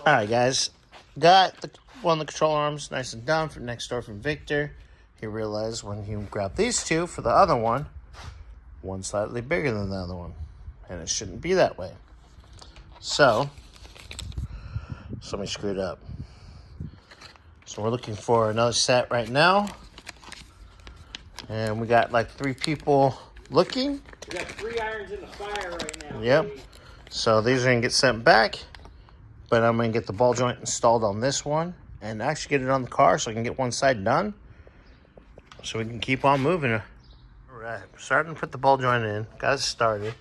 Alright guys, got one of the control arms nice and done from next door from Victor. He realized when he grabbed these two for the other one, one's slightly bigger than the other one. And it shouldn't be that way. So, somebody screwed up. So we're looking for another set right now. And we got like 3 people looking. We got 3 irons in the fire right now. Yep. Baby. So these are going to get sent back. But I'm going to get the ball joint installed on this one. And actually get it on the car so I can get one side done. So we can keep on moving. Alright, starting to put the ball joint in. Got it started.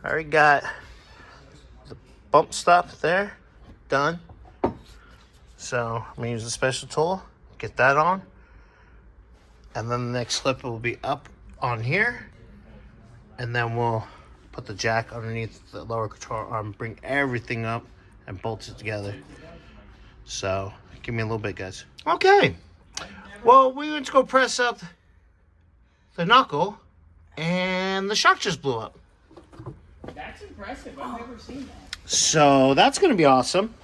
I already got the bump stop there done. So I'm going to use a special tool. Get that on. And then the next clip will be up on here. And then we'll put the jack underneath the lower control arm. Bring everything up and bolt it together. So give me a little bit, guys. Okay. Well, we went to go press up the knuckle. And the shock just blew up. That's impressive. I've never seen that. So that's going to be awesome.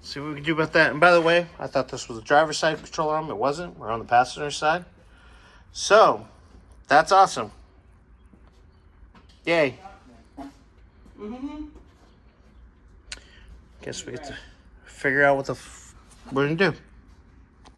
See what we can do about that. And by the way, I thought this was the driver's side control arm. It wasn't. We're on the passenger side. So that's awesome. Yay. Guess we get to figure out what we're going to do.